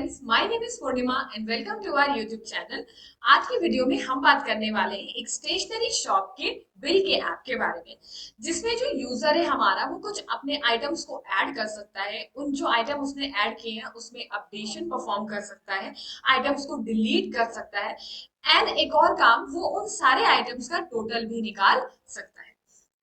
Friends, my name is Purnima and welcome to our YouTube channel. आज की video में हम बात करने वाले हैं एक स्टेशनरी शॉप के बिल के ऐप के बारे में, जिसमें जो यूजर है हमारा वो कुछ अपने आइटम्स को ऐड कर सकता है। उन जो आइटम उसने ऐड किए हैं उसमें अपडेशन परफॉर्म कर सकता है, आइटम्स को डिलीट कर सकता है एंड एक और काम, वो उन सारे आइटम्स का टोटल भी निकाल सकता है।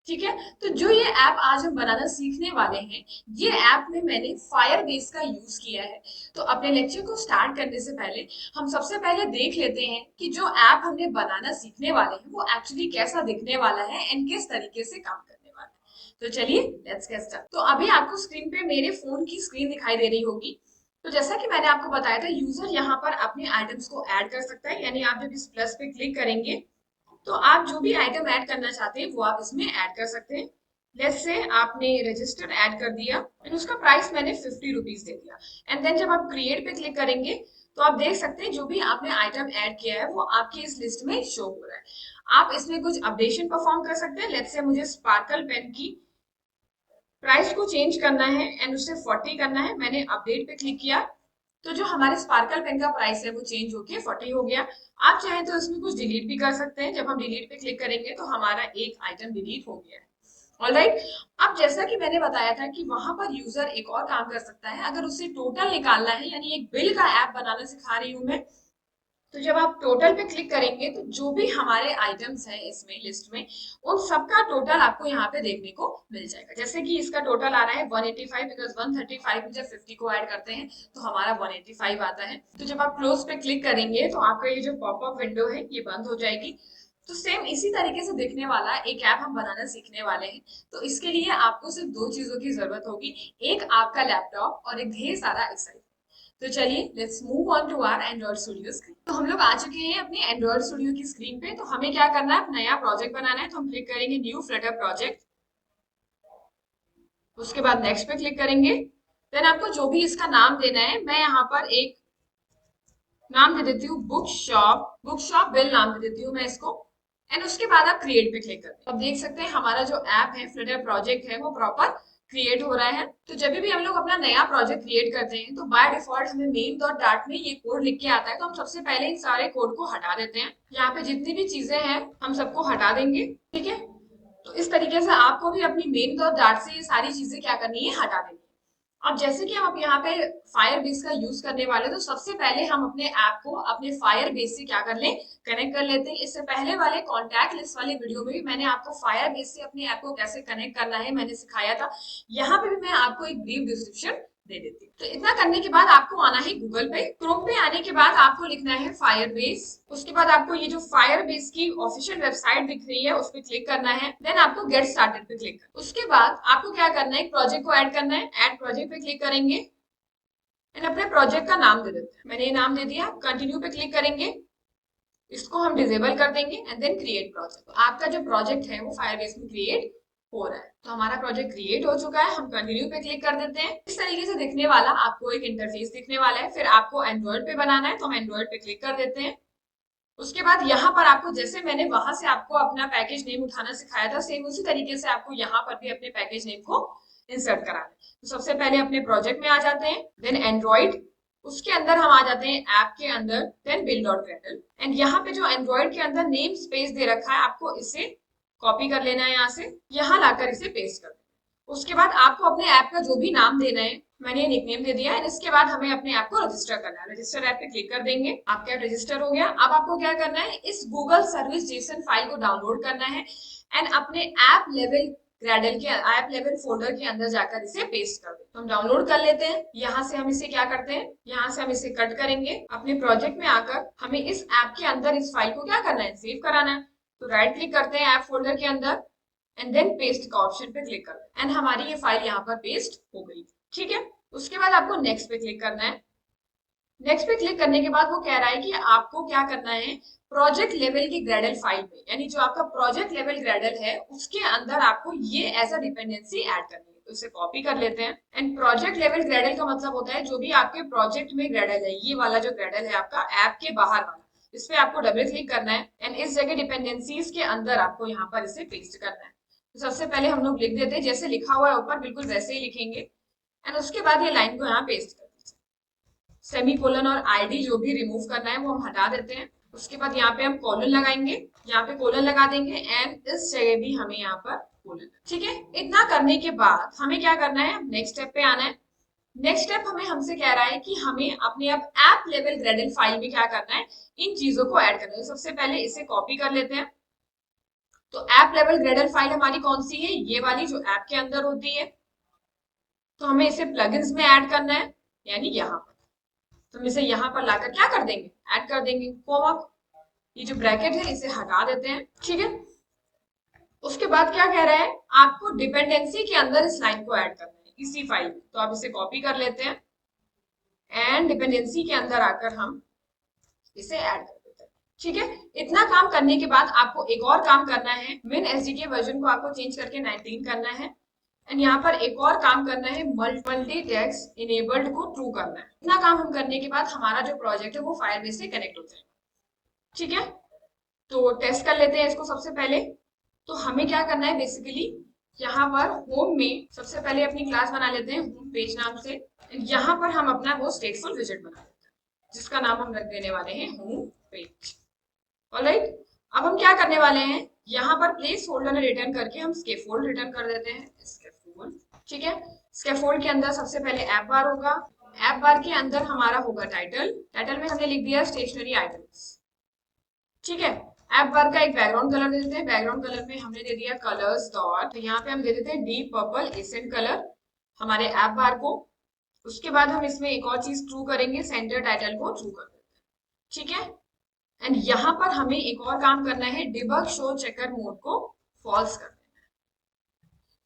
ठीक है, तो जो ये ऐप आज हम बनाना सीखने वाले हैं, ये ऐप में मैंने फायर बेस का यूज किया है। तो अपने लेक्चर को स्टार्ट करने से पहले हम सबसे पहले देख लेते हैं कि जो ऐप हमने बनाना सीखने वाले हैं वो एक्चुअली कैसा दिखने वाला है एंड किस तरीके से काम करने वाला है। तो चलिए लेट्स गेट स्टार्ट। तो अभी आपको स्क्रीन पे मेरे फोन की स्क्रीन दिखाई दे रही होगी। तो जैसा कि मैंने आपको बताया था, यूजर यहाँ पर अपने आइटम्स को ऐड कर सकता है, यानी आप जब इस प्लस पे क्लिक करेंगे तो आप जो भी आइटम ऐड करना चाहते हैं वो आप इसमें ऐड कर सकते हैं। लेट्स से आपने रजिस्टर ऐड कर दिया एंड उसका प्राइस मैंने 50 रुपीज दे दिया। एंड देन जब आप क्रिएट पे क्लिक करेंगे तो आप देख सकते हैं जो भी आपने आइटम ऐड किया है वो आपकी इस लिस्ट में शो हो रहा है। आप इसमें कुछ अपडेशन परफॉर्म कर सकते हैं। लेट्स से मुझे स्पार्कल पेन की प्राइस को चेंज करना है एंड उसे 40 करना है। मैंने अपडेट पे क्लिक किया तो जो हमारे स्पार्कल पेन का प्राइस है वो चेंज होके 40 हो गया। आप चाहें तो इसमें कुछ डिलीट भी कर सकते हैं। जब हम डिलीट पे क्लिक करेंगे तो हमारा एक आइटम डिलीट हो गया है। ऑलराइट, अब जैसा कि मैंने बताया था कि वहां पर यूजर एक और काम कर सकता है, अगर उसे टोटल निकालना है, यानी एक बिल का ऐप बनाना सिखा रही हूँ मैं। तो जब आप टोटल पे क्लिक करेंगे तो जो भी हमारे आइटम्स हैं इसमें लिस्ट में, उन सबका टोटल आपको यहाँ पे देखने को मिल जाएगा। जैसे कि इसका टोटल आ रहा है 185, बिकॉज 135 में जब 50 को ऐड करते हैं तो हमारा 185 आता है। तो जब आप क्लोज पे क्लिक करेंगे तो आपका ये जो पॉपअप विंडो है ये बंद हो जाएगी। तो सेम इसी तरीके से दिखने वाला एक ऐप हम बनाना सीखने वाले हैं। तो इसके लिए आपको सिर्फ दो चीजों की जरूरत होगी, एक आपका लैपटॉप और एक ढेर सारा एक्साइज। तो चलिए let's move on to our Android studio screen. तो हम लोग आ चुके हैं अपने एंड्रॉइड स्टूडियो की स्क्रीन पे। तो हमें क्या करना है, नया प्रोजेक्ट बनाना है। तो हम क्लिक करेंगे न्यू फ्लटर प्रोजेक्ट, उसके बाद नेक्स्ट पे क्लिक करेंगे। देन आपको जो भी इसका नाम देना है, मैं यहाँ पर एक नाम दे देती हूँ बुक शॉप बिल नाम दे देती हूँ मैं इसको। एंड उसके बाद आप क्रिएट पे क्लिक करते हैं। अब देख सकते हैं हमारा जो ऐप है, फ्लटर प्रोजेक्ट है, वो प्रॉपर क्रिएट हो रहा है। तो जब भी हम लोग अपना नया प्रोजेक्ट क्रिएट करते हैं तो बाय डिफॉल्ट हमें मेन डॉट डार्ट में ये कोड लिख के आता है। तो हम सबसे पहले इन सारे कोड को हटा देते हैं। यहाँ पे जितनी भी चीजें हैं हम सबको हटा देंगे। ठीक है, तो इस तरीके से आपको भी अपनी मेन डॉट डार्ट से ये सारी चीजें क्या करनी है, हटा देनी है। अब जैसे कि हम अब यहाँ पे फायर बेस का यूज करने वाले, तो सबसे पहले हम अपने ऐप को अपने फायर बेस से क्या कर ले, कनेक्ट कर लेते हैं। इससे पहले वाले कॉन्टैक्ट लिस्ट वाले वीडियो में भी मैंने आपको फायर बेस से अपने ऐप को कैसे कनेक्ट करना है मैंने सिखाया था। यहाँ पे भी मैं आपको एक ब्रीफ डिस्क्रिप्शन दे देती हूँ। तो इतना करने के बाद आपको आना है गूगल पे। क्रोम पे आने के बाद आपको लिखना है फायर बेस। उसके बाद आपको ये जो फायर बेस की ऑफिशियल वेबसाइट दिख रही है उस पर क्लिक करना है। देन आपको गेट स्टार्टेड पे क्लिक करना है। उसके बाद आपको क्या करना है, एक प्रोजेक्ट को ऐड करना है। ऐड प्रोजेक्ट पे क्लिक करेंगे एंड अपने प्रोजेक्ट का नाम दे देते हैं। मैंने ये नाम दे दिया। कंटिन्यू पे क्लिक करेंगे, इसको हम डिसेबल कर देंगे एंड देन क्रिएट प्रोजेक्ट। तो आपका जो प्रोजेक्ट है वो फायरबेस में क्रिएट हो रहा है। तो हमारा प्रोजेक्ट क्रिएट हो चुका है। हम कंटिन्यू पे क्लिक कर देते हैं। इस तरीके से दिखने वाला आपको एक इंटरफेस दिखने वाला है। फिर आपको एंड्रॉइड पे बनाना है तो हम एंड्रॉइड पे क्लिक कर देते हैं। उसके बाद यहाँ पर आपको, जैसे मैंने वहां से आपको अपना पैकेज नेम उठाना सिखाया था, सेम उसी तरीके से आपको यहाँ पर भी अपने पैकेज नेम को इंसर्ट कराना है। तो सबसे पहले अपने प्रोजेक्ट में आ जाते हैं, देन एंड्रॉइड, उसके अंदर हम आ जाते हैं ऐप के अंदर, then build dot gradle. And यहाँ पे जो एंड्रॉइड के अंदर नेम स्पेस दे रखा है, आपको इसे कॉपी कर लेना है, यहाँ से यहाँ लाकर इसे पेस्ट कर देना है। उसके बाद आपको अपने ऐप का जो भी नाम देना है, मैंने निकनेम दे दिया है। इसके बाद हमें अपने ऐप को रजिस्टर करना है। रजिस्टर ऐप पे क्लिक कर देंगे, आपका ऐप रजिस्टर हो गया। अब आपको क्या करना है, इस गूगल सर्विस जेसन फाइल को डाउनलोड करना है एंड अपने ऐप लेवल ग्रेडल के ऐप लेवल फोल्डर के अंदर जाकर इसे पेस्ट कर दें। तो हम डाउनलोड कर लेते हैं। यहाँ से हम इसे क्या करते हैं, यहाँ से हम इसे कट करेंगे। अपने प्रोजेक्ट में आकर हमें इस ऐप के अंदर इस फाइल को क्या करना है, सेव कराना है। तो राइट क्लिक करते हैं ऐप फोल्डर के अंदर एंड देन पेस्ट का ऑप्शन पे क्लिक करते हैं एंड हमारी ये फाइल यहाँ पर पेस्ट हो गई। ठीक है, उसके बाद आपको नेक्स्ट पे क्लिक करना है। नेक्स्ट पे क्लिक करने के बाद वो कह रहा है कि आपको क्या करना है, प्रोजेक्ट लेवल की ग्रेडल फाइल में, यानी जो आपका प्रोजेक्ट लेवल ग्रेडल है उसके अंदर आपको ये एज अ डिपेंडेंसी ऐड करनी है। तो इसे कॉपी कर लेते हैं। एंड प्रोजेक्ट लेवल ग्रेडल का मतलब होता है जो भी आपके प्रोजेक्ट में ग्रेडल है, ये वाला जो ग्रेडल है आपका ऐप के बाहर वाला, इस पे आपको डबल क्लिक करना है एंड इस जगह डिपेंडेंसीज के अंदर आपको यहाँ पर इसे पेस्ट करना है। तो सबसे पहले हम लोग लिख देते हैं, जैसे लिखा हुआ है ऊपर बिल्कुल वैसे ही लिखेंगे एंड उसके बाद ये लाइन को यहाँ पेस्ट कर दीजिए। सेमीकोलन और आईडी जो भी रिमूव करना है वो हम हटा देते हैं। उसके बाद यहाँ पे हम कोलन लगाएंगे, यहाँ पे कोलन लगा देंगे एंड इस जगह भी हमें यहाँ पर कोलन। ठीक है, इतना करने के बाद हमें क्या करना है, नेक्स्ट स्टेप पे आना है। नेक्स्ट स्टेप हमें हमसे कह रहा है कि हमें अपने अब ऐप लेवल ग्रेडल फाइल में क्या करना है, इन चीजों को ऐड करना है। सबसे पहले इसे कॉपी कर लेते हैं। तो ऐप लेवल ग्रेडल फाइल हमारी कौन सी है, ये वाली जो ऐप के अंदर होती है। तो हमें इसे प्लगइन्स में ऐड करना है, यानी यहाँ पर। तो हम इसे यहाँ पर लाकर क्या कर देंगे, ऐड कर देंगे। कोमा, ये जो ब्रैकेट है इसे हटा देते हैं। ठीक है, उसके बाद क्या कह रहा है, आपको डिपेंडेंसी के अंदर इस लाइन को ऐड करना है इसी फाइल में। तो आप इसे कॉपी कर लेते हैं एंड डिपेंडेंसी के अंदर आकर हम इसे ऐड कर देते हैं। ठीक है, इतना काम करने के बाद आपको एक और काम करना है, मिन एसडीके वर्जन को आपको चेंज करके 19 करना है एंड यहाँ पर एक और काम करना है, मल्टीटेक्स्ट इनेबल्ड को ट्रू करना है। इतना काम हम करने के बाद हमारा जो प्रोजेक्ट है वो फायरबेस से कनेक्ट हो जाएगा। ठीक है, तो टेस्ट कर लेते हैं इसको। सबसे पहले तो हमें क्या करना है, बेसिकली यहाँ पर होम में सबसे पहले अपनी क्लास बना लेते हैं होम पेज नाम से। यहाँ पर हम अपना वो स्टेटफुल विजिट बना लेते हैं जिसका नाम हम रख देने वाले हैं होम पेज। ऑलराइट, अब हम क्या करने वाले हैं, यहाँ पर प्लेस होल्डर रिटर्न करके हम स्कैफोल्ड रिटर्न कर देते हैं, स्कैफोल्ड। ठीक है, स्कैफोल्ड के अंदर सबसे पहले ऐप बार होगा, ऐप बार के अंदर हमारा होगा टाइटल, टाइटल में हमने लिख दिया स्टेशनरी आइटम्स। ठीक है, ऐप बार का एक बैकग्राउंड कलर दे देते हैं, बैकग्राउंड कलर में हमने दे दिया कलर्स डॉट, तो यहाँ पे हम दे देते हैं डीप पर्पल एसेंट कलर हमारे ऐप बार को। उसके बाद हम इसमें एक और चीज ट्रू करेंगे, सेंटर टाइटल को ट्रू कर देते हैं। ठीक है, एंड यहाँ पर हमें एक और काम करना है, डिबग शो चेकर मोड को फॉल्स कर देना है।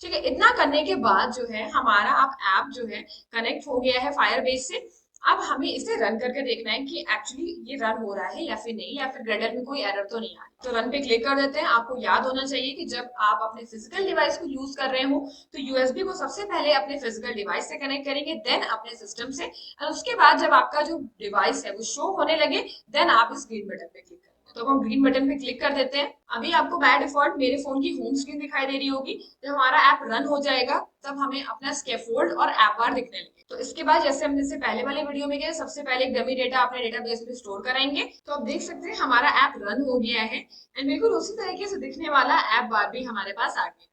ठीक है, इतना करने के बाद जो है हमारा अब ऐप जो है कनेक्ट हो गया है फायरबेस से। अब हमें इसे रन करके देखना है कि एक्चुअली ये रन हो रहा है या फिर नहीं, या फिर ग्रेडल में कोई एरर तो नहीं आ रही। तो रन पे क्लिक कर देते हैं। आपको याद होना चाहिए कि जब आप अपने फिजिकल डिवाइस को यूज कर रहे हो तो यूएसबी को सबसे पहले अपने फिजिकल डिवाइस से कनेक्ट करेंगे, देन अपने सिस्टम से, और उसके बाद जब आपका जो डिवाइस है वो शो होने लगे देन आप इस ग्रीन बटन पे क्लिक करेंगे। तो हम ग्रीन बटन पे क्लिक कर देते हैं। अभी आपको बाय डिफॉल्ट मेरे फोन की होम स्क्रीन दिखाई दे रही होगी। जब हमारा ऐप रन हो जाएगा तब हमें अपना स्कैफोल्ड और ऐप बार दिखने लगे। तो इसके बाद जैसे हमने से पहले वाले वीडियो में किया, सबसे पहले एक डमी डेटा अपने डेटाबेस में स्टोर कराएंगे। तो आप देख सकते हैं हमारा ऐप रन हो गया है एंड बिल्कुल उसी तरीके से दिखने वाला ऐप बार भी हमारे पास आ गया।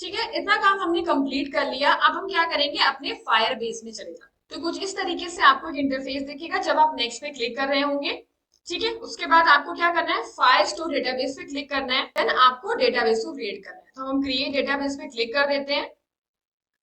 ठीक है, इतना काम हमने कंप्लीट कर लिया। अब हम क्या करेंगे, अपने फायरबेस में चले जाते। तो कुछ इस तरीके से आपको एक इंटरफेस दिखेगा जब आप नेक्स्ट पे क्लिक कर रहे होंगे। ठीक है, उसके बाद आपको क्या करना है, फायर स्टोर डेटाबेस पे क्लिक करना है, देन आपको डेटाबेस को क्रिएट करना है। तो हम क्रिएट डेटाबेस पे क्लिक कर देते हैं।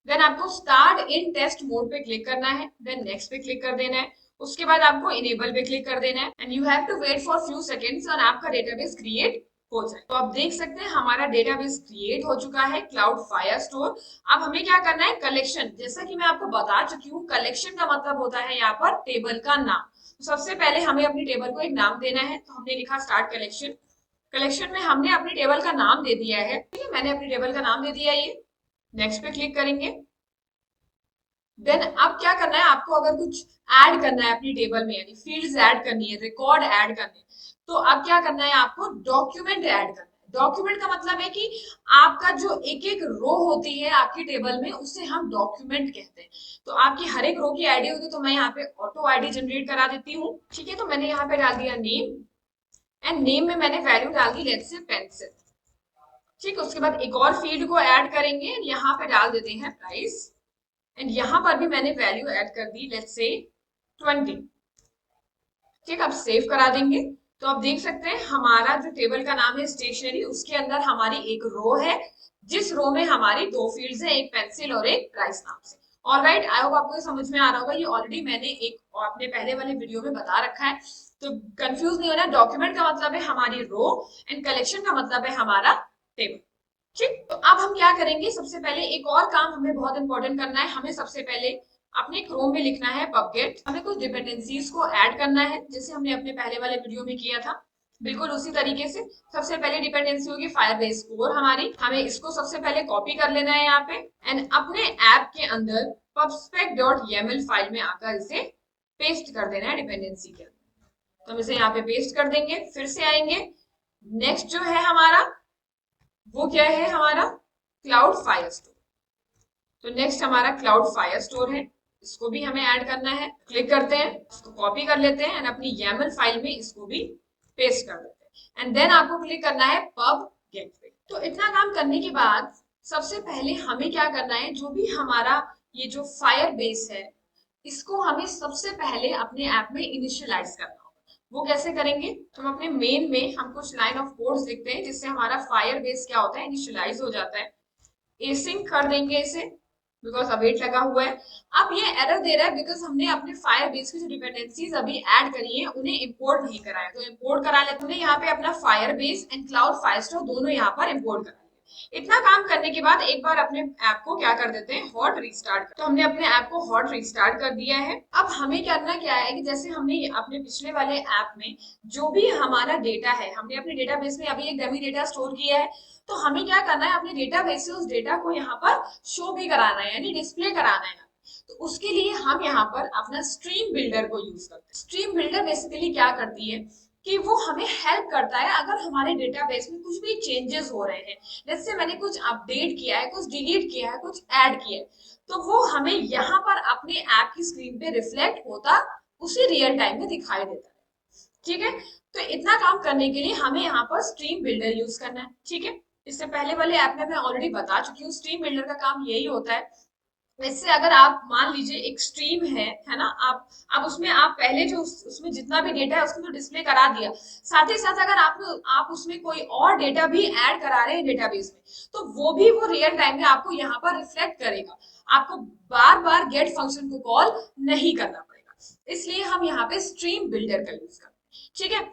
देन आपको स्टार्ट इन टेस्ट मोड पे क्लिक करना है, देन नेक्स्ट पे क्लिक कर देना है। उसके बाद आपको इनेबल पे क्लिक कर देना है and you have to wait for few seconds और आपका डेटाबेस क्रिएट हो जाए। तो आप देख सकते हैं हमारा डेटाबेस क्रिएट हो चुका है, क्लाउड फायर स्टोर। अब हमें क्या करना है, कलेक्शन, जैसा कि मैं आपको बता चुकी हूँ, कलेक्शन का मतलब होता है यहाँ पर टेबल का नाम। तो सबसे पहले हमें अपनी टेबल को एक नाम देना है। तो हमने लिखा स्टार्ट कलेक्शन। कलेक्शन में हमने अपनी टेबल का नाम दे दिया है। ठीक है, मैंने अपनी टेबल का नाम दे दिया है ये। नेक्स्ट पे क्लिक करेंगे। देन अब क्या करना है, आपको अगर कुछ ऐड करना है अपनी टेबल में, यानी फील्ड्स ऐड करनी है, रिकॉर्ड ऐड करने, तो अब क्या करना है, आपको डॉक्यूमेंट ऐड करना है। डॉक्यूमेंट का मतलब है कि आपका जो एक एक रो होती है आपकी टेबल में उसे हम डॉक्यूमेंट कहते हैं। तो आपकी हर एक रो की आईडी होगी, तो मैं यहाँ पे ऑटो आईडी जनरेट करा देती हूँ। ठीक है, तो मैंने यहाँ पे डाल दिया नेम एंड नेम में मैंने वैल्यू डाल दी लेट्स से पेंसिल। ठीक, उसके बाद एक और फील्ड को ऐड करेंगे, यहाँ पे डाल देते हैं प्राइस एंड यहाँ पर भी मैंने वैल्यू ऐड कर दी लेट्स से 20। ठीक, अब सेव करा देंगे। तो आप देख सकते हैं हमारा जो टेबल का नाम है स्टेशनरी, उसके अंदर हमारी एक रो है जिस रो में हमारी दो फील्ड्स हैं, एक पेंसिल और एक प्राइस नाम से। ऑलराइट, आई होप आपको समझ में आ रहा होगा। ये ऑलरेडी मैंने एक अपने पहले वाले वीडियो में बता रखा है, तो कंफ्यूज नहीं होना। डॉक्यूमेंट का मतलब है हमारी रो एंड कलेक्शन का मतलब है हमारा टेबल। ठीक, तो अब हम क्या करेंगे, सबसे पहले एक और काम हमें बहुत इंपॉर्टेंट करना है। हमें सबसे पहले अपने क्रोम में लिखना है पबगेट। हमें कुछ डिपेंडेंसीज को ऐड करना है जैसे हमने अपने पहले वाले वीडियो में किया था, बिल्कुल उसी तरीके से। सबसे पहले डिपेंडेंसी होगी फायरबेस कोर हमारी, हमें इसको सबसे पहले कॉपी कर लेना है यहाँ पे एंड अपने ऐप के अंदर pubspec.yaml फाइल में आकर इसे पेस्ट कर देना है डिपेंडेंसी के अंदर। तो हम इसे यहाँ पे पेस्ट कर देंगे, फिर से आएंगे। नेक्स्ट जो है हमारा वो क्या है, हमारा क्लाउड फायर स्टोर। तो नेक्स्ट हमारा क्लाउड फायर स्टोर है। इसको भी हमें ऐड करना है। क्लिक करते हैं, इसको कॉपी कर लेते हैं एंड अपनी YAML फाइल में इसको भी पेस्ट कर देते हैं एंड देन आपको क्लिक करना है पब गेटवे। तो इतना काम करने के बाद सबसे पहले हमें क्या करना है, जो भी हमारा ये जो फायर बेस है इसको हमें सबसे पहले अपने ऐप में इनिशियलाइज करना होगा। वो कैसे करेंगे, तो हम अपने मेन में हम कुछ लाइन ऑफ कोड्स लिखते हैं जिससे हमारा फायर बेस क्या होता है, इनिशियलाइज हो जाता है। एसिंक कर देंगे इसे बिकॉज अवेट लगा हुआ है। अब ये एरर दे रहा है बिकॉज हमने अपने फायर बेस की जो डिपेंडेंसीज अभी ऐड करी है उन्हें इंपोर्ट नहीं करा है, तो इंपोर्ट करा लेते हैं। यहाँ पे अपना fire base and cloud Firestore दोनों यहाँ पर इंपोर्ट करा। इतना काम करने के बाद एक बार अपने ऐप को क्या कर देते हैं, हॉट रीस्टार्ट। तो हमने अपने ऐप को हॉट रीस्टार्ट कर दिया है। अब हमें करना क्या है कि जैसे हमने अपने पिछले वाले ऐप में जो भी हमारा डेटा है, हमने अपने डेटाबेस में अभी एक डमी डेटा स्टोर किया है, तो हमें क्या करना है, अपने डेटाबेस से उस डेटा को यहाँ पर शो भी कराना है, यानी डिस्प्ले कराना है। तो उसके लिए हम यहाँ पर अपना स्ट्रीम बिल्डर को यूज करते हैं। स्ट्रीम बिल्डर बेसिकली क्या करती है कि वो हमें हेल्प करता है अगर हमारे डेटाबेस में कुछ भी चेंजेस हो रहे हैं, जैसे मैंने कुछ अपडेट किया है, कुछ डिलीट किया है, कुछ ऐड किया है, तो वो हमें यहाँ पर अपने ऐप की स्क्रीन पे रिफ्लेक्ट होता उसी रियल टाइम में दिखाई देता है। ठीक है, तो इतना काम करने के लिए हमें यहाँ पर स्ट्रीम बिल्डर यूज करना है। ठीक है, इससे पहले वाले ऐप में मैं ऑलरेडी बता चुकी हूँ, स्ट्रीम बिल्डर का काम यही होता है। इससे अगर आप मान लीजिए एक स्ट्रीम है ना, आप उसमें आप पहले जो उसमें जितना भी डेटा है उसको तो डिस्प्ले करा दिया, साथ ही साथ अगर आप उसमें कोई और डेटा भी ऐड करा रहे हैं डेटाबेस में, तो वो भी वो रियल टाइम में आपको यहाँ पर रिफ्लेक्ट करेगा। आपको बार बार गेट फंक्शन को कॉल नहीं करना पड़ेगा, इसलिए हम यहाँ पे स्ट्रीम बिल्डर का यूज करते हैं। ठीक है,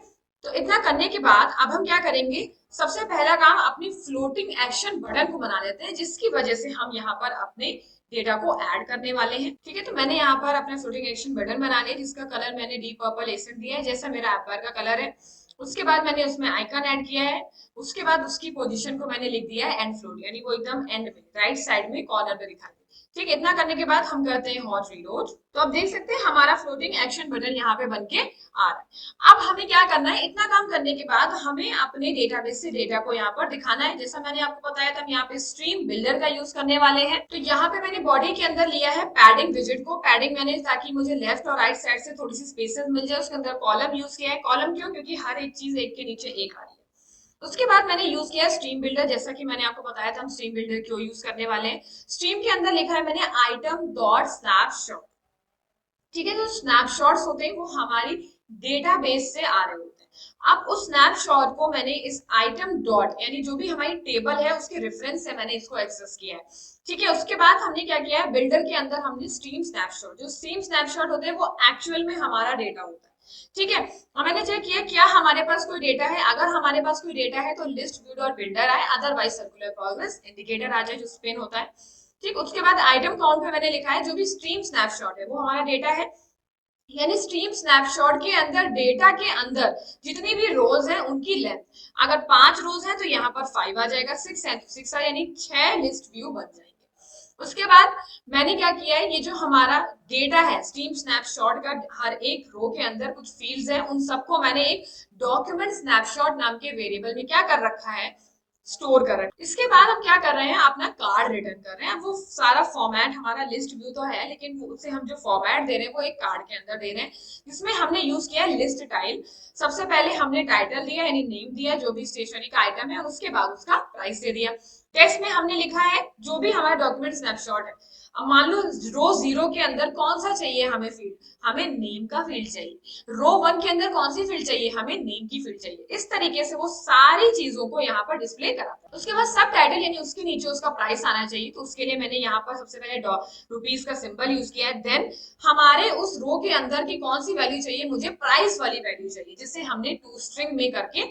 तो इतना करने के बाद अब हम क्या करेंगे, सबसे पहला काम अपनी फ्लोटिंग एक्शन बटन को बना लेते हैं, जिसकी वजह से हम यहाँ पर अपने डेटा को ऐड करने वाले हैं। ठीक है, तो मैंने यहाँ पर अपना फ्लोटिंग एक्शन बटन बना लिया जिसका कलर मैंने डीप पर्पल एसेंट दिया है, जैसा मेरा ऐप बार का कलर है। उसके बाद मैंने उसमें आइकन ऐड किया है, उसके बाद उसकी पोजीशन को मैंने लिख दिया है एंड फ्लोट, यानी वो एकदम एंड में राइट साइड में कॉर्नर पे दिखा। ठीक, इतना करने के बाद हम करते हैं हॉट रीलोड। तो अब देख सकते हैं हमारा फ्लोटिंग एक्शन बटन यहाँ पे बनके आ रहा है। अब हमें क्या करना है, इतना काम करने के बाद हमें अपने डेटाबेस से डेटा को यहाँ पर दिखाना है। जैसा मैंने आपको बताया था, हम यहाँ पे स्ट्रीम बिल्डर का यूज करने वाले हैं। तो यहाँ पे मैंने बॉडी के अंदर लिया है पैडिंग विजिट को। पैडिंग मैंने ताकि मुझे लेफ्ट और राइट साइड से थोड़ी सी स्पेसेस मिल जाए, उसके अंदर कॉलम यूज किया है। कॉलम क्यों, क्योंकि हर एक चीज एक के नीचे एक आ रही है। उसके बाद मैंने यूज किया स्ट्रीम बिल्डर, जैसा कि मैंने आपको बताया था हम स्ट्रीम बिल्डर क्यों यूज करने वाले हैं। स्ट्रीम के अंदर लिखा है मैंने आइटम डॉट स्नैपशॉट। ठीक है, जो स्नैपशॉट्स होते हैं वो हमारी डेटाबेस से आ रहे होते हैं। अब उस स्नैपशॉट को मैंने इस आइटम डॉट, यानी जो भी हमारी टेबल है उसके रेफरेंस से मैंने इसको एक्सेस किया है। ठीक है, उसके बाद हमने क्या किया है, बिल्डर के अंदर हमने स्ट्रीम स्नैपशॉट, जो स्ट्रीम स्नैपशॉट होते हैं वो एक्चुअल में हमारा डेटा होता है। ठीक है, और मैंने चेक किया क्या हमारे पास कोई डेटा है। अगर हमारे पास कोई डेटा है तो लिस्ट व्यू डॉट बिल्डर आए, अदरवाइज सर्कुलर प्रोग्रेस इंडिकेटर आ जाए जो स्पिन होता है। ठीक, उसके बाद आइटम काउंट पे मैंने लिखा है जो भी स्ट्रीम स्नैपशॉट है वो हमारा डेटा है, यानी स्ट्रीम स्नैपशॉट के अंदर डेटा के अंदर जितनी भी रोज है उनकी लेंथ, अगर 5 रोज है तो यहाँ पर 5 आ जाएगा, 6 है तो 6 यानी 6 लिस्ट व्यू बन जाएंगे। उसके बाद मैंने क्या किया है, ये जो हमारा डेटा है स्ट्रीम स्नैपशॉट का, हर एक रो के अंदर कुछ फील्ड्स हैं, उन सबको मैंने एक डॉक्यूमेंट स्नैपशॉट नाम के वेरिएबल में क्या कर रखा है, स्टोर कर रहे हैं। इसके बाद हम क्या कर रहे हैं, अपना कार्ड रिटर्न कर रहे हैं। वो सारा फॉर्मेट हमारा लिस्ट व्यू तो है, लेकिन उसे हम जो फॉर्मेट दे रहे हैं वो एक कार्ड के अंदर दे रहे हैं, जिसमें हमने यूज किया है लिस्ट टाइल। सबसे पहले हमने टाइटल दिया यानी नेम दिया जो भी स्टेशनरी का आइटम है, उसके बाद उसका प्राइस दे दिया। टेक्स्ट में हमने लिखा है जो भी हमारा डॉक्यूमेंट स्नैपशॉट है। अब मान लो रो 0 के अंदर कौन सा चाहिए हमें फील्ड, हमें नेम का फील्ड चाहिए। रो 1 के अंदर कौन सी फील्ड चाहिए, हमें नेम की फील्ड चाहिए। इस तरीके से वो सारी चीजों को यहाँ पर डिस्प्ले कराता है। उसके बाद सब टाइटल यानी उसके नीचे उसका प्राइस आना चाहिए, तो उसके लिए मैंने यहाँ पर सबसे पहले रुपीज का सिंबल यूज किया है। देन हमारे उस रो के अंदर की कौन सी वैल्यू चाहिए, मुझे प्राइस वाली वैल्यू चाहिए, जिसे हमने टू स्ट्रिंग में करके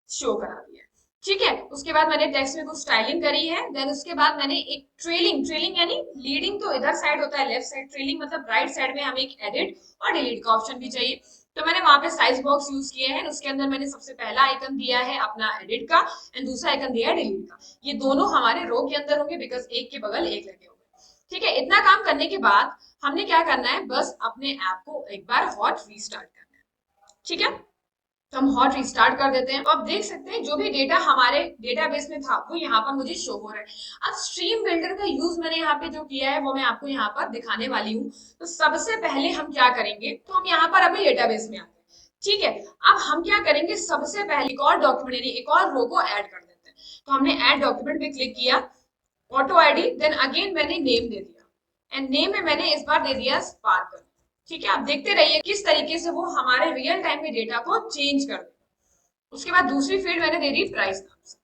शो करा दिया। ठीक है, उसके बाद मैंने टेक्स्ट में कुछ स्टाइलिंग करी है। देन उसके बाद मैंने एक ट्रेलिंग यानी लीडिंग तो इधर साइड होता है लेफ्ट साइड, ट्रेलिंग मतलब राइट साइड में हमें एक एडिट और डिलीट का ऑप्शन भी चाहिए। तो मैंने वहां पे साइज बॉक्स यूज किए हैं, उसके अंदर मैंने सबसे पहला आइकन दिया है अपना एडिट का एंड दूसरा आइकन दिया है डिलीट का। ये दोनों हमारे रो के अंदर होंगे बिकॉज एक के बगल एक लगे होंगे। ठीक है, इतना काम करने के बाद हमने क्या करना है, बस अपने ऐप को एक बार हॉट रीस्टार्ट करना है। ठीक है, तो हम हॉट रिस्टार्ट कर देते हैं। तो आप देख सकते हैं जो भी डेटा हमारे डेटाबेस में था वो यहाँ पर मुझे शो हो रहा है। अब स्ट्रीम बिल्डर का यूज मैंने यहाँ पे जो किया है वो मैं आपको यहाँ पर दिखाने वाली हूँ। तो सबसे पहले हम क्या करेंगे, तो हम यहाँ पर अपने डेटाबेस में आते हैं। ठीक है, अब हम क्या करेंगे, सबसे पहले एक और डॉक्यूमेंट यानी एक और रो को ऐड कर देते हैं। तो हमने ऐड डॉक्यूमेंट पे क्लिक किया, ऑटो आईडी, देन अगेन मैंने नेम दे दिया एंड नेम में मैंने इस बार दे दिया स्पार्कल। ठीक है, आप देखते रहिए किस तरीके से वो हमारे रियल टाइम में डेटा को चेंज कर देगा। उसके बाद दूसरी फील्ड मैंने दे दी प्राइस नाम से।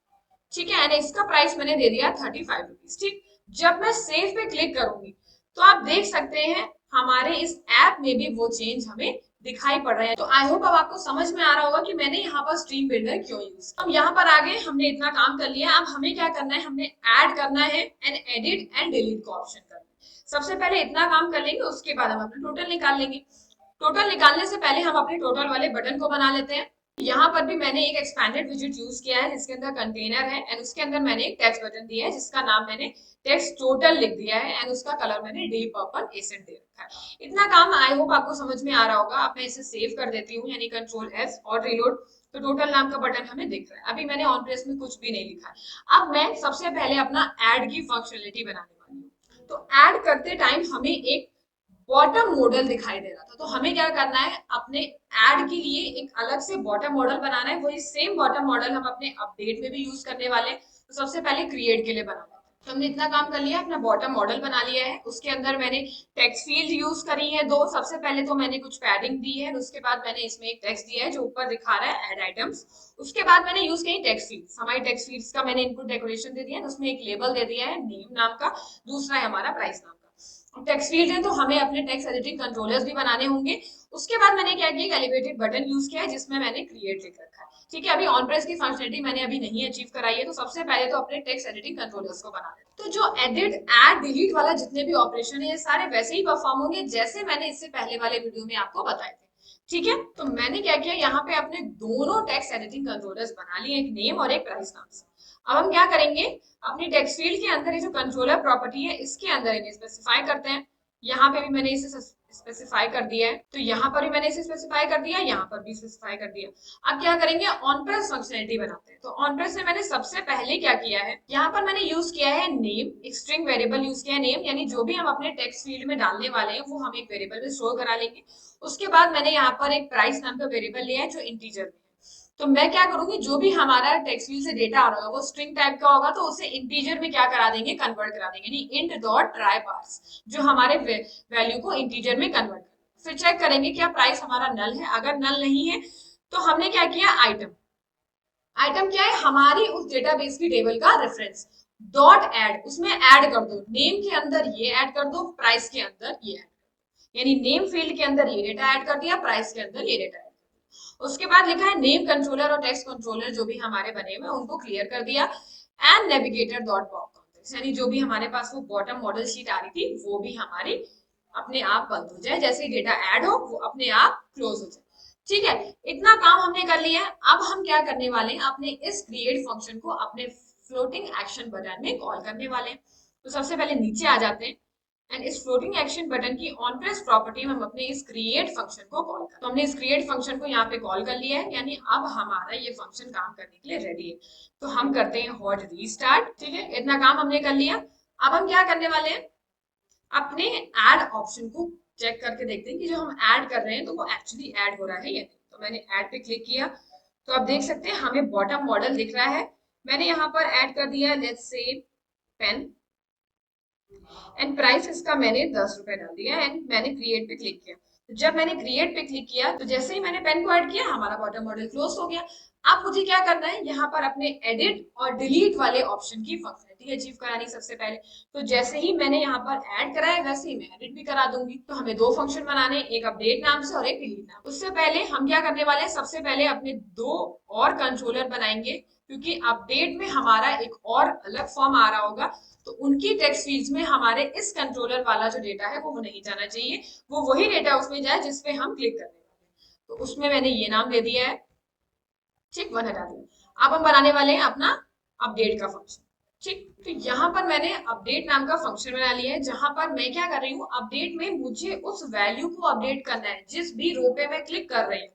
ठीक है, एंड इसका प्राइस मैंने दे दिया 35 रुपीज। ठीक, जब मैं सेव पे क्लिक करूंगी तो आप देख सकते हैं हमारे इस ऐप में भी वो चेंज हमें दिखाई पड़ रहे हैं। तो आई होप अब आपको समझ में आ रहा होगा कि मैंने यहाँ पर स्ट्रीम बिल्डर क्यों यूज। हम यहाँ पर आगे हमने इतना काम कर लिया, अब हमें क्या करना है, हमने ऐड करना है एंड एडिट एंड डिलीट का ऑप्शन करना है। सबसे पहले इतना काम कर लेंगे, उसके बाद हम अपना टोटल निकाल लेंगे। टोटल निकालने से पहले हम अपने टोटल वाले बटन को बना लेते हैं। यहाँ पर भी मैंने एक एक्सपैंडेड विजेट यूज किया है जिसके अंदर कंटेनर है एंड उसके अंदर मैंने एक टेक्स्ट बटन दिया है जिसका नाम मैंने टेक्स्ट टोटल लिख दिया है एंड उसका कलर मैंने डीप पर्पल एसेंट दे रखा है। इतना काम आई होप आपको समझ में आ रहा होगा। अब मैं इसे सेव कर देती हूँ यानी कंट्रोल एस और रिलोड। तो टोटल नाम का बटन हमें दिख रहा है। अभी मैंने ऑन प्रेस में कुछ भी नहीं लिखा है। अब मैं सबसे पहले अपना एड की फंक्शनलिटी बनाने वाली हूँ। तो एड करते टाइम हमें एक बॉटम मॉडल दिखाई दे रहा था, तो हमें क्या करना है, अपने ऐड के लिए एक अलग से बॉटम मॉडल बनाना है। वही सेम बॉटम मॉडल हम अपने अपडेट में भी यूज करने वाले हैं। तो सबसे पहले क्रिएट के लिए बनाना है। तो हमने इतना काम कर लिया, अपना बॉटम मॉडल बना लिया है। उसके अंदर मैंने टेक्स्ट फील्ड यूज करी है दो। सबसे पहले तो मैंने कुछ पैडिंग दी है, उसके बाद मैंने इसमें एक टेक्स्ट दिया है जो ऊपर दिखा रहा है ऐड आइटम्स। उसके बाद मैंने यूज की टेक्स्ट फील्ड। हमारी टेक्स्ट फील्ड्स का मैंने इनपुट डेकोरेशन दे दिया है, उसमें एक लेबल दे दिया है नेम नाम का, दूसरा है हमारा प्राइस नाम का। टेक्स्ट फील्ड है तो हमें अपने टेक्स्ट एडिटिंग कंट्रोलर्स भी बनाने होंगे। उसके बाद मैंने क्या किया, एलिवेटेड बटन यूज किया है जिसमें मैंने क्रिएट लिख रखा है। ठीक है, अभी ऑन प्रेस की फंक्शनलिटी मैंने अभी नहीं अचीव कराई है, तो सबसे पहले तो अपने टेक्स्ट एडिटिंग कंट्रोलर्स को बना दें। तो जो एडिट ऐड डिलीट वाला जितने भी ऑपरेशन है ये सारे वैसे ही परफॉर्म होंगे जैसे मैंने इससे पहले वाले वीडियो में आपको बताए थे। ठीक है, तो मैंने क्या किया, यहाँ पे अपने दोनों टेक्स्ट एडिटिंग कंट्रोलर्स बना लिए, एक नेम और एक प्राइस नाम से। अब हम क्या करेंगे, अपनी टेक्स्ट फील्ड के अंदर ये जो कंट्रोलर प्रॉपर्टी है इसके अंदर इन्हें स्पेसिफाई करते हैं। यहाँ पे भी मैंने इसे स्पेसिफाई कर दिया है, तो यहाँ पर भी मैंने इसे स्पेसिफाई कर दिया, यहाँ पर भी स्पेसिफाई कर दिया। अब क्या करेंगे, ऑन प्रेस फंक्शनलिटी बनाते हैं। तो ऑन प्रेस में मैंने सबसे पहले क्या किया है, यहाँ पर मैंने यूज किया है नेम, एक स्ट्रिंग वेरिएबल यूज किया है नेम, यानी जो भी हम अपने टेक्स्ट फील्ड में डालने वाले हैं वो हम एक वेरिएबल में स्टोर करा लेंगे। उसके बाद मैंने यहाँ पर एक प्राइस नाम का वेरिएबल लिया है जो इंटीजर में। तो मैं क्या करूंगी, जो भी हमारा टेक्स्ट फील्ड से डेटा आ रहा होगा वो स्ट्रिंग टाइप का होगा, तो उसे इंटीजर में क्या करा देंगे, कन्वर्ट करा देंगे, यानी इंट डॉट ट्राई पार्स, जो हमारे वैल्यू को इंटीजर में कन्वर्ट कर। फिर चेक करेंगे क्या प्राइस हमारा नल है। अगर नल नहीं है तो हमने क्या किया, आइटम। आइटम क्या है, हमारी उस डेटाबेस की टेबल का रेफरेंस। डॉट ऐड, उसमें ऐड कर दो, नेम के अंदर ये ऐड कर दो, प्राइस के अंदर ये ऐड, यानी नेम फील्ड के अंदर ये डेटा ऐड कर दिया, प्राइस के अंदर ये डेटा। उसके बाद लिखा है नेम कंट्रोलर और टेक्स्ट कंट्रोलर जो भी हमारे बने हुए उनको क्लियर कर दिया and navigator dot pop context, यानी जो भी हमारे पास वो बॉटम मॉडल शीट आ रही थी वो भी हमारी अपने आप बंद हो जाए, जैसे डेटा ऐड हो वो अपने आप क्लोज हो जाए। ठीक है, इतना काम हमने कर लिया है। अब हम क्या करने वाले हैं, अपने इस क्रिएट फंक्शन को अपने फ्लोटिंग एक्शन बटन में कॉल करने वाले हैं। तो सबसे पहले नीचे आ जाते हैं एंड इस फ्लोटिंग एक्शन बटन की ऑन प्रेस प्रॉपर्टी में हम अपने इस क्रिएट फंक्शन को कॉल करते हैं। तो हमने इस क्रिएट फंक्शन को यहाँ पे कॉल कर लिया है, यानी अब हमारा ये फंक्शन काम करने के लिए रेडी है। तो हम करते हैं हॉट रीस्टार्ट। ठीक है, इतना काम हमने कर लिया। अब हम क्या करने वाले हैं, अपने ऐड ऑप्शन को चेक करके देखते हैं कि जो हम ऐड कर रहे हैं तो वो एक्चुअली ऐड हो रहा है या नहीं। तो मैंने ऐड पे क्लिक किया, तो आप देख सकते हैं हमें बॉटम मॉडल दिख रहा है। मैंने यहाँ पर ऐड कर दिया let's say pen and price इसका मैंने 10 रुपए डाल दिया एंड मैंने क्रिएट पे क्लिक किया। तो जब मैंने क्रिएट पे क्लिक किया तो जैसे ही मैंने पेन को ऐड किया हमारा बॉटम मॉडल क्लोज हो गया। अब मुझे क्या करना है, यहाँ पर अपने एडिट और डिलीट वाले ऑप्शन की फंक्शनलिटी अचीव करानी सबसे पहले। तो जैसे ही मैंने यहाँ पर ऐड करा है वैसे ही मैं एडिट भी करा दूंगी। तो हमें दो फंक्शन बनाने, एक अपडेट नाम से और एक डिलीट नाम। उससे पहले हम क्या करने वाले हैं, सबसे पहले अपने दो और कंट्रोलर बनाएंगे, क्योंकि अपडेट में हमारा एक और अलग फॉर्म आ रहा होगा, तो उनकी टेक्स्ट फील्ड्स में हमारे इस कंट्रोलर वाला जो डेटा है वो नहीं जाना चाहिए, वो वही डेटा उसमें जाए जिसपे हम क्लिक करने वाले। तो उसमें मैंने ये नाम दे दिया है, ठीक, वन हटा दिया। अब हम बनाने वाले हैं अपना अपडेट का फंक्शन। ठीक, तो यहाँ पर मैंने अपडेट नाम का फंक्शन बना लिया है, जहां पर मैं क्या कर रही हूँ, अपडेट में मुझे उस वैल्यू को अपडेट करना है जिस भी रो पे मैं क्लिक कर रही हूँ।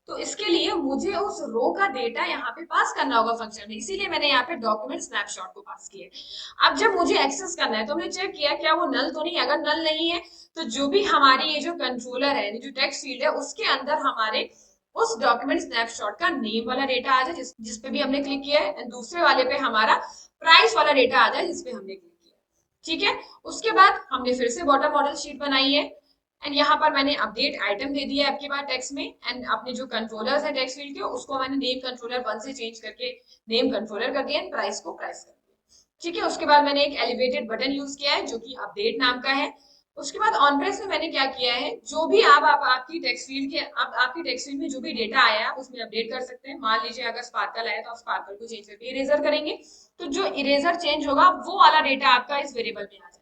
तो इसके लिए मुझे उस रो का डेटा यहाँ पे पास करना होगा फंक्शन में, इसीलिए मैंने यहाँ पे डॉक्यूमेंट स्नैपशॉट को पास किया। अब जब मुझे एक्सेस करना है तो हमने चेक किया क्या वो नल तो नहीं है। अगर नल नहीं है तो जो भी हमारी ये जो कंट्रोलर है, जो टेक्स्ट फील्ड है, उसके अंदर हमारे उस डॉक्यूमेंट स्नैपशॉट का नेम वाला डेटा आ जाए जिसपे भी हमने क्लिक किया है, एंड दूसरे वाले पे हमारा प्राइस वाला डेटा आ जाए जिसपे हमने क्लिक किया। ठीक है, उसके बाद हमने फिर से बॉटम मॉडल शीट बनाई है, एंड यहाँ पर मैंने अपडेट आइटम दे दिया है आपके पास टेक्स्ट में, एंड अपने जो कंट्रोलर्स है टेक्स्ट फील्ड के उसको मैंने नेम कंट्रोलर 1 से चेंज करके नेम कंट्रोलर कर दिया, एंड प्राइस को प्राइस कर दिया। ठीक है, उसके बाद मैंने एक एलिवेटेड बटन यूज किया है जो कि अपडेट नाम का है। उसके बाद ऑन प्रेस में मैंने क्या किया है, जो भी आप आपकी टेक्स्ट फील्ड के आपकी टेक्स्ट फील्ड में जो भी डेटा आया है उसमें अपडेट कर सकते हैं। मान लीजिए अगर स्पार्कल आया तो आप स्पार्कल को चेंज करके इरेजर करेंगे, तो जो इरेजर चेंज होगा वो वाला डेटा आपका इस वेरिएबल में आ जाएगा।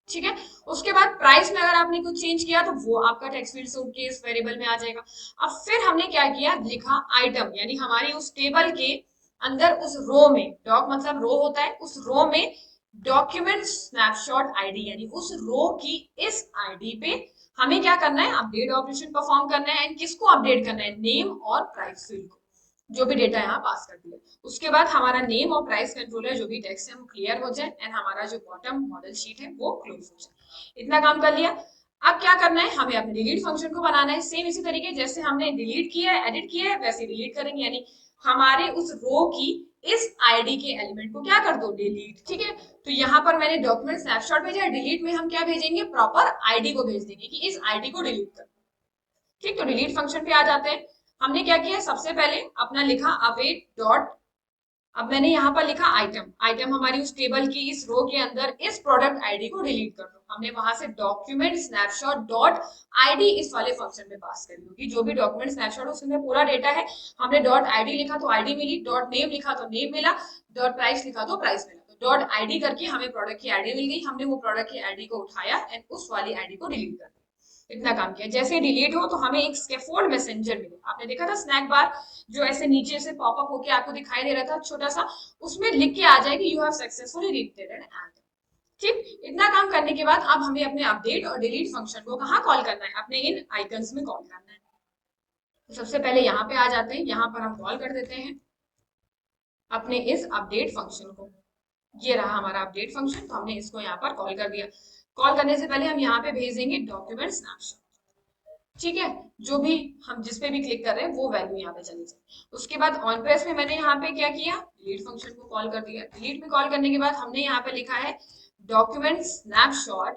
ठीक है, उसके बाद प्राइस में अगर आपने कुछ चेंज किया तो वो आपका टेक्स्ट फील्ड से उठ के इस वेरिएबल में आ जाएगा। अब फिर हमने क्या किया, लिखा आइटम, यानी हमारी उस टेबल के अंदर उस रो में, डॉक मतलब रो होता है, उस रो में डॉक्यूमेंट स्नैपशॉट आईडी, यानी उस रो की इस आईडी पे हमें क्या करना है, अपडेट ऑपरेशन परफॉर्म करना है। एंड किसको अपडेट करना है, नेम और प्राइस फील्ड को, जो भी डेटा यहाँ पास कर दिया। उसके बाद हमारा नेम और प्राइस कंट्रोलर जो भी टेक्स्ट है वो क्लियर हो जाए, एंड हमारा जो बॉटम मॉडल शीट है वो क्लोज हो जाए। इतना काम कर लिया। अब क्या करना है, हमें अपने डिलीट फंक्शन को बनाना है। सेम इसी तरीके जैसे हमने डिलीट किया है, एडिट किया है, वैसे डिलीट करेंगे, यानी हमारे उस रो की इस आईडी के एलिमेंट को क्या कर दो, डिलीट। ठीक है, तो यहाँ पर मैंने डॉक्यूमेंट स्नैपशॉट भेजा है, डिलीट में हम क्या भेजेंगे, प्रॉपर आईडी को भेज देंगे कि इस आईडी को डिलीट कर। ठीक, तो डिलीट फंक्शन पे आ जाते हैं। हमने क्या किया, सबसे पहले अपना लिखा अवेट डॉट, अब मैंने यहाँ पर लिखा आइटम, आइटम हमारी उस टेबल की इस रो के अंदर इस प्रोडक्ट आईडी को डिलीट कर दो। हमने वहां से डॉक्यूमेंट स्नैपशॉट डॉट आईडी इस वाले फंक्शन में पास कर दी, जो भी डॉक्यूमेंट स्नैपशॉट उसमें पूरा डेटा है। हमने डॉट आईडी लिखा तो आईडी मिली, डॉट नेम लिखा तो नेम मिला, डॉट प्राइस लिखा तो प्राइस मिला। तो डॉट आईडी करके हमें प्रोडक्ट की आईडी मिल गई, हमने वो प्रोडक्ट की आईडी को उठाया एंड उस वाली आईडी को डिलीट कर दिया। इतना काम किया। जैसे डिलीट हो तो हमें एक स्कैफोल्ड मैसेंजर मिला, आपने देखा था स्नैक बार जो ऐसे नीचे से पॉपअप होके आपको दिखाई दे रहा था छोटा सा, उसमें लिख के आ जाएगी you have successfully recreated an ad. ठीक, इतना काम करने के बाद अब हमें अपने अपडेट और डिलीट फंक्शन को कहाँ कॉल करना है, अपने इन आइकन्स में कॉल करना है। तो सबसे पहले यहाँ पे आ जाते हैं, यहाँ पर हम कॉल कर देते हैं अपने इस अपडेट फंक्शन को। ये रहा हमारा अपडेट फंक्शन, तो हमने इसको यहाँ पर कॉल कर दिया। कॉल करने से पहले हम यहाँ पे भेजेंगे डॉक्यूमेंट स्नैपशॉट। ठीक है, जो भी हम जिस पे भी क्लिक कर रहे हैं वो वैल्यू यहाँ पे चली जाए। उसके बाद ऑन प्रेस में मैंने यहाँ पे क्या किया, डिलीट फंक्शन को कॉल कर दिया। डिलीट में कॉल करने के बाद हमने यहाँ पे लिखा है डॉक्यूमेंट स्नैपशॉट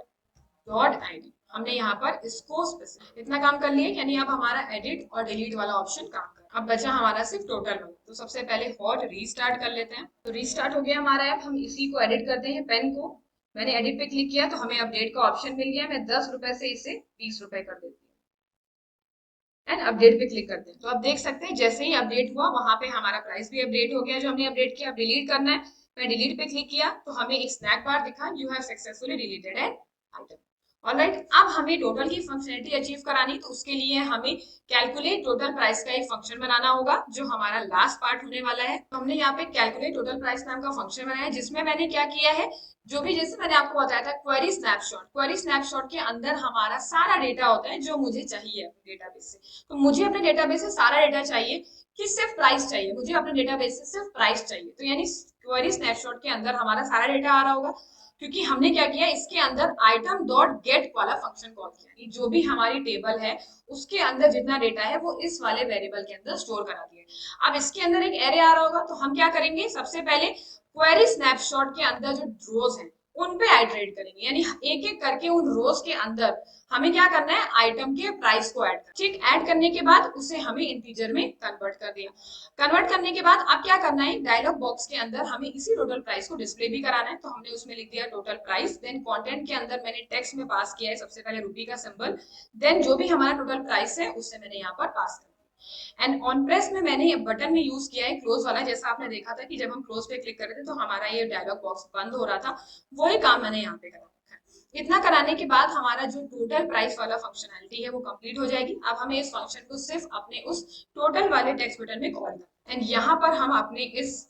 डॉट आईडी, हमने यहाँ पर इसको स्पेसिफाई, इतना काम कर लिए, यानी अब हमारा एडिट और डिलीट वाला ऑप्शन काम कर। अब बचा हमारा सिर्फ टोटल वाला। तो सबसे पहले हॉट रीस्टार्ट कर लेते हैं। तो रीस्टार्ट हो गया हमारा ऐप, हम इसी को एडिट करते हैं, पेन को। मैंने एडिट पे क्लिक किया तो हमें अपडेट का ऑप्शन मिल गया। मैं 10 रुपए से इसे 20 रुपए कर देती हूँ एंड अपडेट पे क्लिक करते हैं। तो आप देख सकते हैं जैसे ही अपडेट हुआ वहां पे हमारा प्राइस भी अपडेट हो गया जो हमने अपडेट किया। अब डिलीट करना है, मैं डिलीट पे क्लिक किया तो हमें एक स्नैक बार दिखा, you have successfully deleted an item. Alright, अब हमें टोटल की फंक्शनलिटी अचीव करानी, तो उसके लिए हमें कैलकुलेट टोटल प्राइस का एक फंक्शन बनाना होगा जो हमारा लास्ट पार्ट होने वाला है। तो हमने यहाँ पे कैलकुलेट टोटल प्राइस नाम का फंक्शन बनाया, जिसमें मैंने क्या किया है, जो भी जैसे मैंने आपको बताया था क्वेरी स्नैपशॉट, क्वेरी स्नैपशॉट के अंदर हमारा सारा डेटा होता है जो मुझे चाहिए अपने डेटाबेस से। तो मुझे अपने डेटाबेस से सारा डेटा चाहिए कि सिर्फ प्राइस चाहिए, मुझे अपने डेटाबेस से सिर्फ प्राइस चाहिए। तो यानी क्वेरी स्नैपशॉट के अंदर हमारा सारा डेटा आ रहा होगा, क्योंकि हमने क्या किया, इसके अंदर आइटम डॉट गेट वाला फंक्शन कॉल किया। जो भी हमारी टेबल है उसके अंदर जितना डेटा है वो इस वाले वेरिएबल के अंदर स्टोर करा दिया। अब इसके अंदर एक एरे आ रहा होगा, तो हम क्या करेंगे, सबसे पहले क्वेरी स्नैपशॉट के अंदर जो रोज हैं उन पे आइटरेट करेंगे, यानी एक एक करके उन रोज के अंदर हमें क्या करना है, आइटम के प्राइस को ऐड करना। ठीक, ऐड करने के बाद उसे हमें इंटीजर में कन्वर्ट कर दिया। कन्वर्ट करने के बाद अब क्या करना है, डायलॉग बॉक्स के अंदर हमें इसी टोटल प्राइस को डिस्प्ले भी कराना है। तो हमने उसमें लिख दिया टोटल प्राइस, देन कंटेंट के अंदर मैंने टेक्स्ट में पास किया है सबसे पहले रूपी का सिंबल, देन जो भी हमारा टोटल प्राइस है उससे मैंने यहाँ पर पास कर। एंड ऑन प्रेस में मैंने ये बटन में यूज किया है क्लोज वाला, जैसा आपने देखा था कि जब हम क्लोज पे क्लिक कर रहे थे तो हमारा ये डायलॉग बॉक्स बंद हो रहा था, वही काम मैंने यहाँ पे करा रखा है। इतना कराने के बाद हमारा जो टोटल प्राइस वाला फंक्शनैलिटी है वो कंप्लीट हो जाएगी। अब हमें इस फंक्शन को सिर्फ अपने उस टोटल वाले टेक्स्ट बटन में कॉल करना है, एंड यहाँ पर हम अपने इस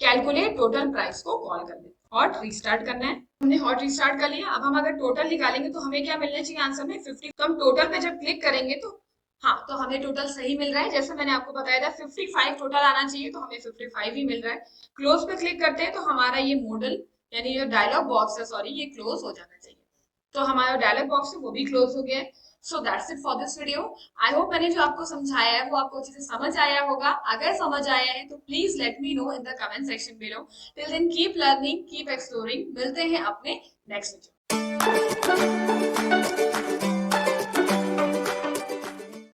कैलकुलेट टोटल प्राइस को कॉल कर लेते। हॉट रीस्टार्ट करना है, हमने हॉट रीस्टार्ट कर लिया। अब हम अगर टोटल निकालेंगे तो हमें क्या मिलना चाहिए आंसर में 50। तो हम टोटल पे जब क्लिक करेंगे तो हाँ, तो हमें टोटल सही मिल रहा है, जैसे मैंने आपको बताया था 55 टोटल आना चाहिए, तो हमें 55 ही मिल रहा है। क्लोज पे क्लिक करते हैं तो हमारा ये मॉडल यानी जो डायलॉग बॉक्स है, सॉरी, ये क्लोज हो जाना चाहिए। तो हमारा डायलॉग बॉक्स है वो भी क्लोज हो गया है। So that's it for this video. I hope मैंने जो आपको समझाया है वो आपको अच्छे से समझ आया होगा। अगर समझ आया है तो please let me know in the comment section below. Till then keep learning, keep exploring. मिलते हैं अपने नेक्स्ट वीडियो।